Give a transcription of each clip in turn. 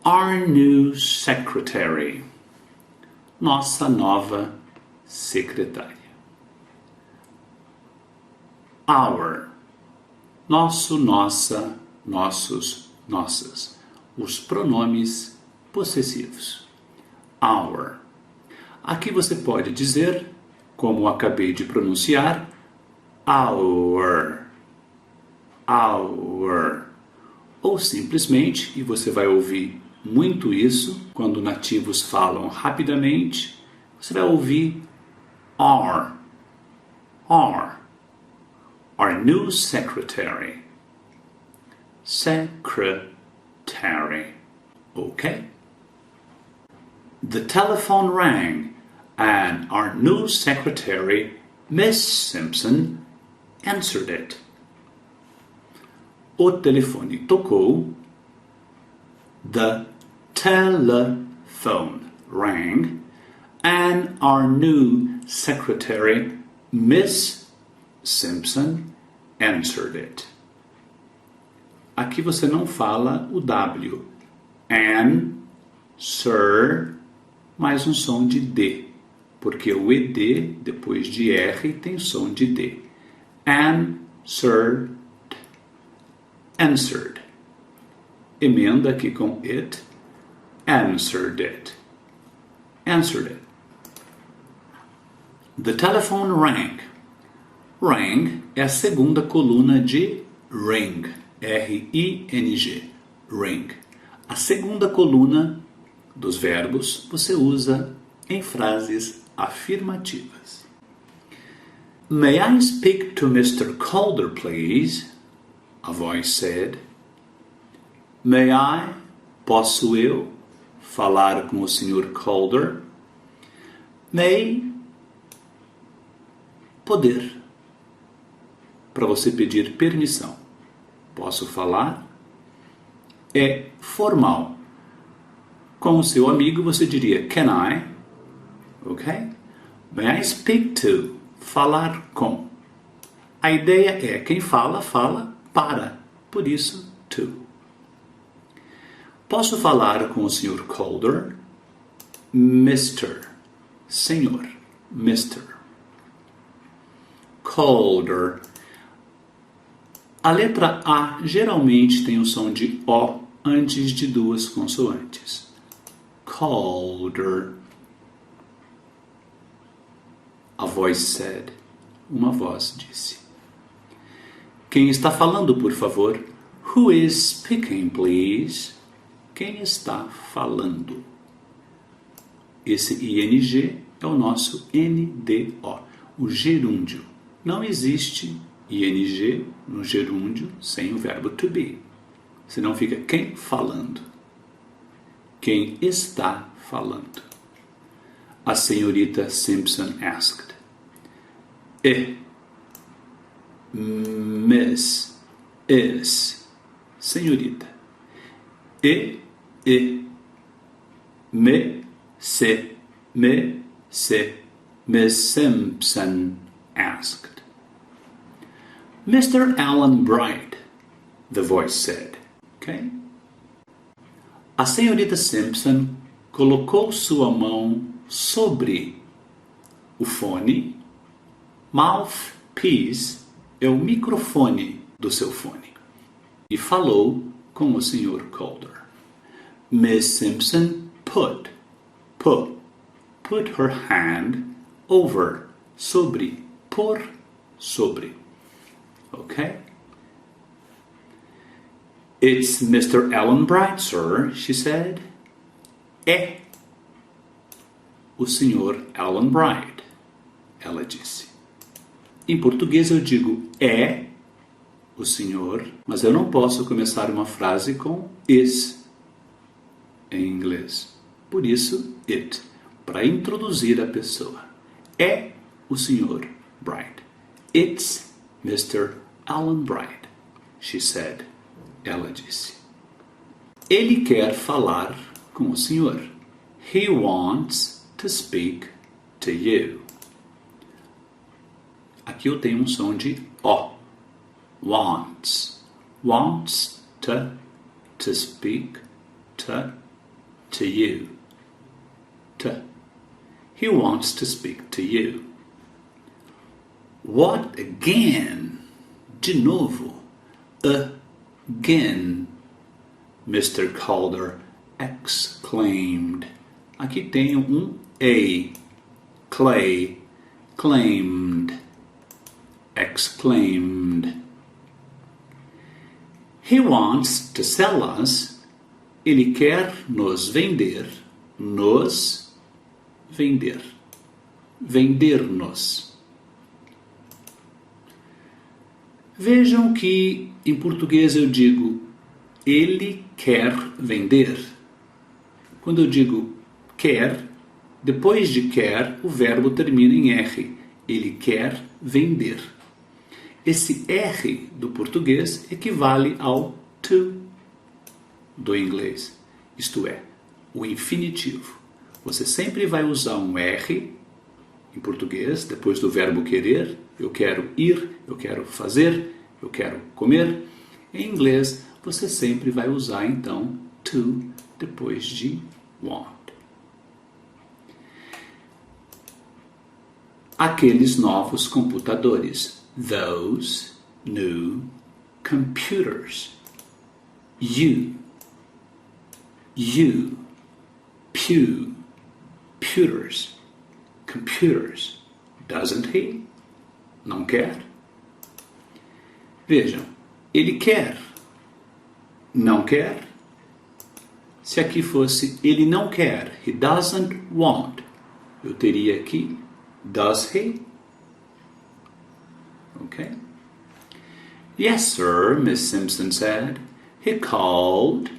Our new secretary. Nossa nova secretária. Our. Nosso, nossa, nossos, nossas. Os pronomes possessivos. Our. Aqui você pode dizer, como acabei de pronunciar, our. Our. Ou simplesmente, e você vai ouvir muito isso quando nativos falam rapidamente, você vai ouvir our. Our. Our new secretary. Secretary. Okay? The telephone rang and our new secretary, Miss Simpson, answered it. O telefone tocou. The telephone rang and our new secretary, Miss Simpson, answered it. Aqui você não fala o W. Answer, mais um som de D, porque o ED, depois de R, tem som de D. Answered. Answered. Emenda aqui com it. Answered it. Answered it. The telephone rang. Rang é a segunda coluna de ring. R-I-N-G. Ring. A segunda coluna dos verbos você usa em frases afirmativas. May I speak to Mr. Calder, please? A voz said. May I? Posso eu falar com o Sr. Calder? May. Poder. Para você pedir permissão. Posso falar? É formal. Com o seu amigo você diria can I? Ok? May I speak to? Falar com. A ideia é quem fala, fala para. Por isso, to. Posso falar com o Sr. Calder? Mr. Senhor. Mr. Calder. A letra A geralmente tem o som de O antes de duas consoantes. Calder. A voice said. Uma voz disse. Quem está falando, por favor? Who is speaking, please? Quem está falando? Esse ING é o nosso NDO, o gerúndio. Não existe ING no gerúndio sem o verbo to be. Senão fica quem falando. Quem está falando. A senhorita Simpson asked. Miss, is, senhorita. Me, se, Miss Simpson asked. Mr. Alan Bright, the voice said. Okay? A senhorita Simpson colocou sua mão sobre o fone. Mouthpiece é o microfone do seu fone. E falou com o Sr. Calder. Miss Simpson put her hand over, sobre, por, sobre. Okay? It's Mr. Alan Bright, sir, she said. É o Sr. Alan Bright, ela disse. Em português eu digo é o senhor, mas eu não posso começar uma frase com is em inglês. Por isso, it, para introduzir a pessoa. É o Sr. Bright. It's Mr. Alan Bright, she said. Ela disse. Ele quer falar com o senhor. He wants to speak to you. Aqui eu tenho um som de O. Wants. Wants to speak to to you. He wants to speak to you. What again? De novo. Again. Mr. Calder exclaimed. Aqui tem A. Clay. Claimed. Exclaimed. He wants to sell us. Ele quer nos vender. Nos vender. Vender-nos. Vejam que em português eu digo ele quer vender. Quando eu digo quer, depois de quer, o verbo termina em R. Ele quer vender. Esse R do português equivale ao to do inglês. Isto é, o infinitivo. Você sempre vai usar um R em português, depois do verbo querer. Eu quero ir, eu quero fazer, eu quero comer. Em inglês, você sempre vai usar, então, to depois de want. Aqueles novos computadores. Those new computers. You. Pew. Pewters. Computers. Doesn't he? Não quer? Vejam, ele quer. Não quer? Se aqui fosse ele não quer, he doesn't want, eu teria aqui does he? Okay? Yes, sir, Miss Simpson said. He called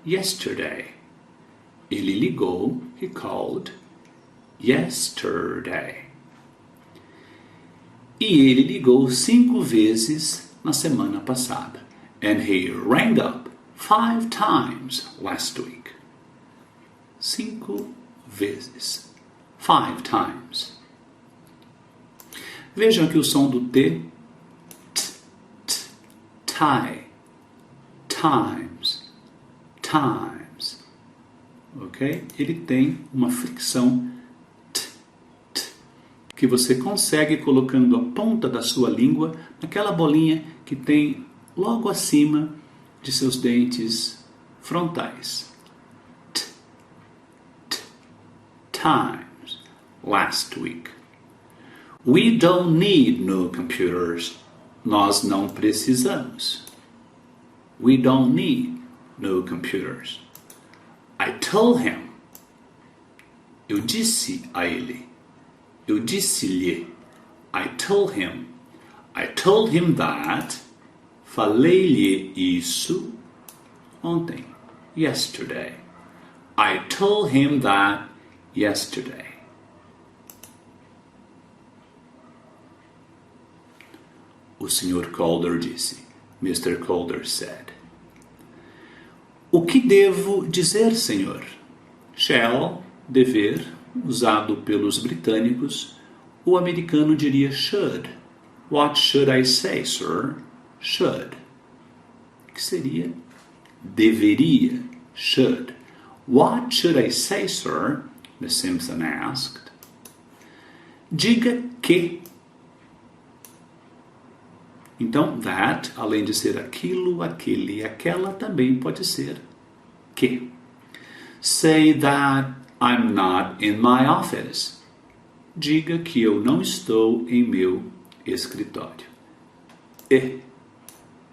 yesterday. Ele ligou, he called yesterday. E ele ligou 5 vezes na semana passada. And he rang up 5 times last week. 5 vezes. 5 times. Vejam aqui o som do T. Tie. Times. Times. Ok? Ele tem uma fricção que você consegue colocando a ponta da sua língua naquela bolinha que tem logo acima de seus dentes frontais. Times. Last week. We don't need new computers. Nós não precisamos. We don't need new computers. I told him. Eu disse a ele. Eu disse-lhe. I told him. I told him that. Falei-lhe isso ontem. Yesterday. I told him that yesterday. O Sr. Calder disse. Mr. Calder said. O que devo dizer, senhor? Shall, dever, usado pelos britânicos. O americano diria should. What should I say, sir? Should. Que seria? Deveria. Should. What should I say, sir? Miss Simpson asked. Diga que. Então, that, além de ser aquilo, aquele e aquela, também pode ser que. Say that I'm not in my office. Diga que eu não estou em meu escritório.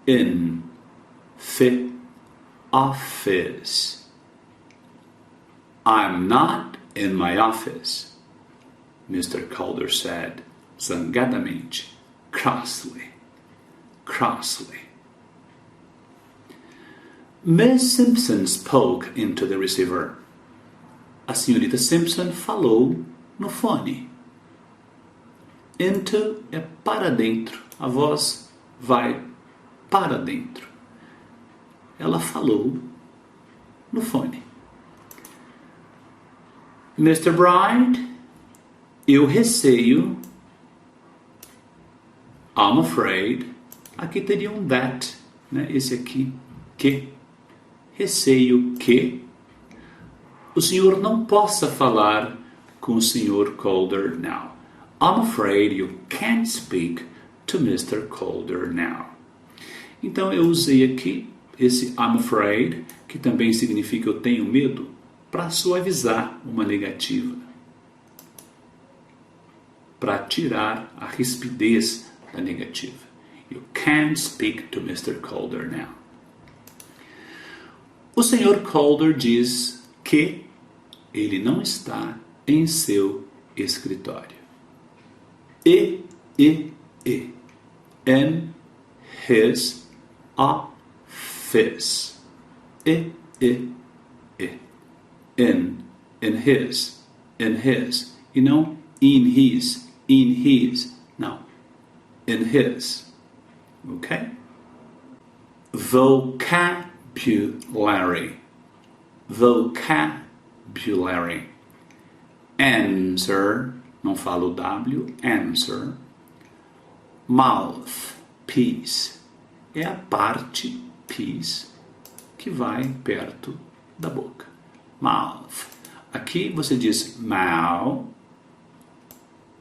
In, office. I'm not in my office, Mr. Calder said, zangadamente, crossly. Miss Simpson spoke into the receiver. A senhorita Simpson falou no fone. Into é para dentro. A voz vai para dentro. Ela falou no fone. Mr. Bride, eu receio. I'm afraid. Aqui teria um that, né? Esse aqui, que. Receio que o senhor não possa falar com o Sr. Calder now. I'm afraid you can't speak to Mr. Calder now. Então eu usei aqui esse I'm afraid, que também significa eu tenho medo, para suavizar uma negativa. Para tirar a rispidez da negativa. You can't speak to Mr. Calder now. O Sr. Calder diz que ele não está em seu escritório. In his office. In his. E não in his. Não. In his. Ok? Vocabulary. Answer. Não falo W. Answer. Mouthpiece. É a parte piece que vai perto da boca. Mouth. Aqui você diz mouth.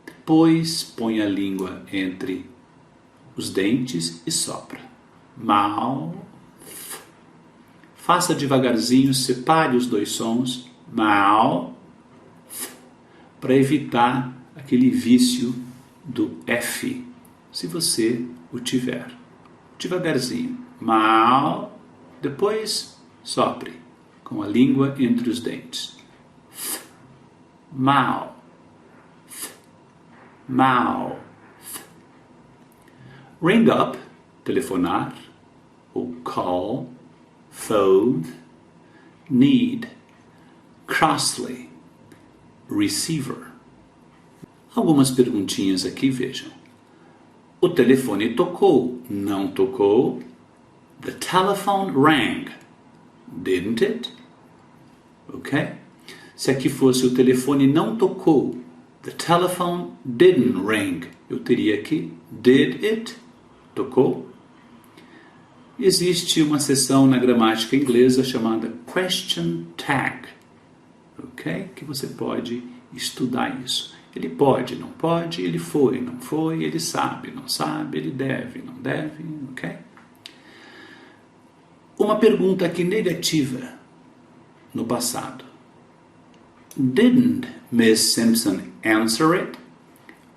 Depois põe a língua entre os dentes e sopra. Mouth. Faça devagarzinho, separe os dois sons. Mouth. Para evitar aquele vício do F, se você o tiver. Devagarzinho. Mouth. Depois sopre com a língua entre os dentes. Mouth. Mouth. Ring up, telefonar, ou call, phone, need, crossly, receiver. Algumas perguntinhas aqui, vejam. O telefone tocou, não tocou? The telephone rang, didn't it? Ok? Se aqui fosse o telefone não tocou, the telephone didn't ring, eu teria aqui did it? Tocou? Existe uma seção na gramática inglesa chamada question tag, ok? Que você pode estudar isso. Ele pode, não pode, ele foi, não foi, ele sabe, não sabe, ele deve, não deve, ok? Uma pergunta aqui negativa no passado. Didn't Miss Simpson answer it?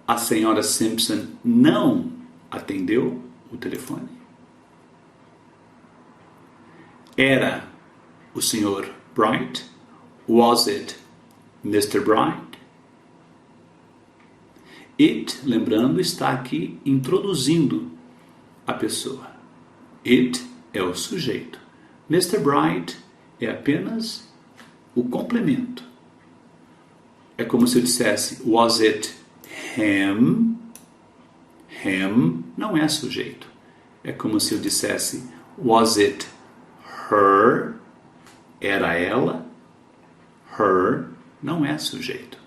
A senhora Simpson não atendeu o telefone? Era o Sr. Bright? Was it Mr. Bright? It, lembrando, está aqui introduzindo a pessoa. It é o sujeito. Mr. Bright é apenas o complemento. É como se eu dissesse, was it him? Him não é sujeito. É como se eu dissesse, was it her? Era ela? Her não é sujeito.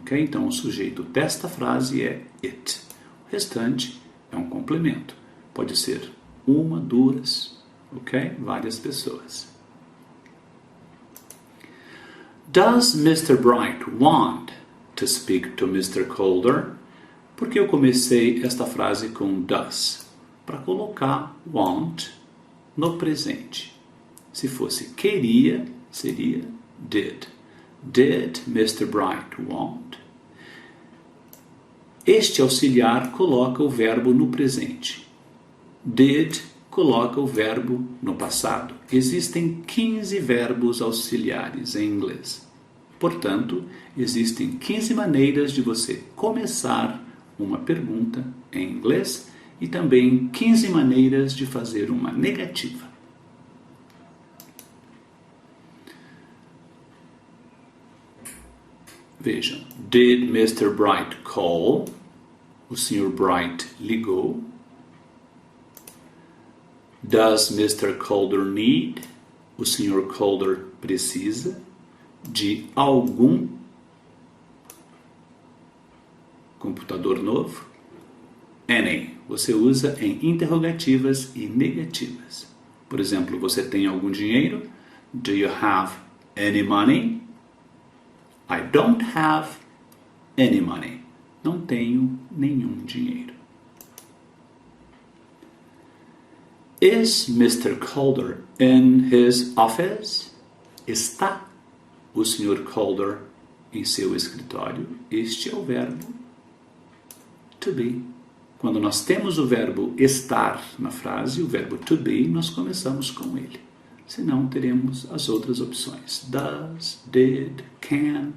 Ok? Então, o sujeito desta frase é it. O restante é um complemento. Pode ser uma, duas, ok? Várias pessoas. Does Mr. Bright want to speak to Mr. Calder? Porque eu comecei esta frase com does, para colocar want no presente. Se fosse queria, seria did. Did Mr. Bright want? Este auxiliar coloca o verbo no presente. Did coloca o verbo no passado. Existem 15 verbos auxiliares em inglês. Portanto, existem 15 maneiras de você começar uma pergunta em inglês e também 15 maneiras de fazer uma negativa. Vejam, did Mr. Bright call? O Sr. Bright ligou. Does Mr. Calder need? O Sr. Calder precisa de algum computador novo? Any. Você usa em interrogativas e negativas. Por exemplo, você tem algum dinheiro? Do you have any money? I don't have any money. Não tenho nenhum dinheiro. Is Mr. Calder in his office? Está o Sr. Calder em seu escritório? Este é o verbo to be. Quando nós temos o verbo estar na frase, o verbo to be, nós começamos com ele. Senão teremos as outras opções. Does, did, can.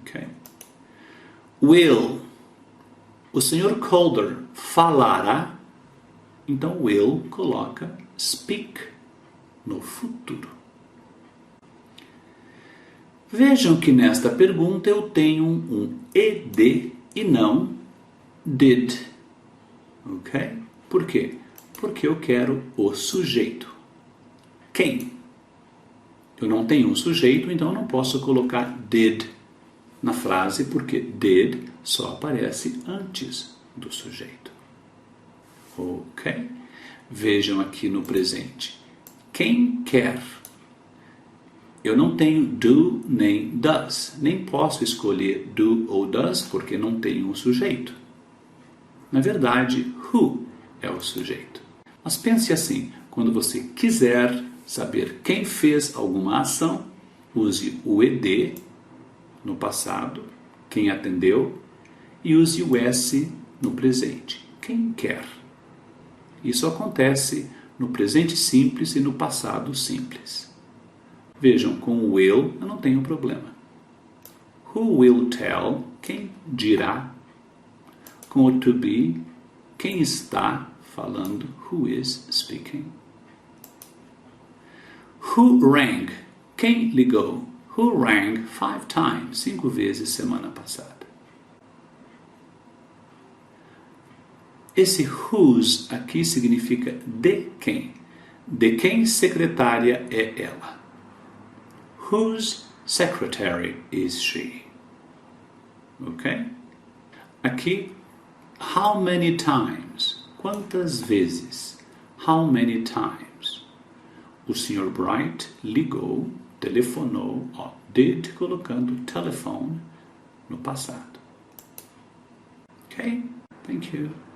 Okay. Will. O Sr. Calder falará. Então, will coloca speak no futuro. Vejam que nesta pergunta eu tenho um ed e não did. Ok? Por quê? Porque eu quero o sujeito. Quem? Eu não tenho um sujeito, então eu não posso colocar did na frase, porque did só aparece antes do sujeito. Ok? Vejam aqui no presente. Quem quer? Eu não tenho do nem does. Nem posso escolher do ou does porque não tenho um sujeito. Na verdade, who é o sujeito. Mas pense assim, quando você quiser saber quem fez alguma ação, use o ed no passado, quem atendeu, e use o s no presente, quem quer. Isso acontece no presente simples e no passado simples. Vejam, com o will eu não tenho problema. Who will tell? Quem dirá? Com o to be, quem está falando? Who is speaking? Who rang? Quem ligou? Who rang 5 times? 5 vezes semana passada. Esse whose aqui significa de quem. De quem secretária é ela? Whose secretary is she? Ok? Aqui, how many times? Quantas vezes? How many times? O Sr. Bright ligou, telefonou, ó, did colocando telephone no passado. Ok? Thank you.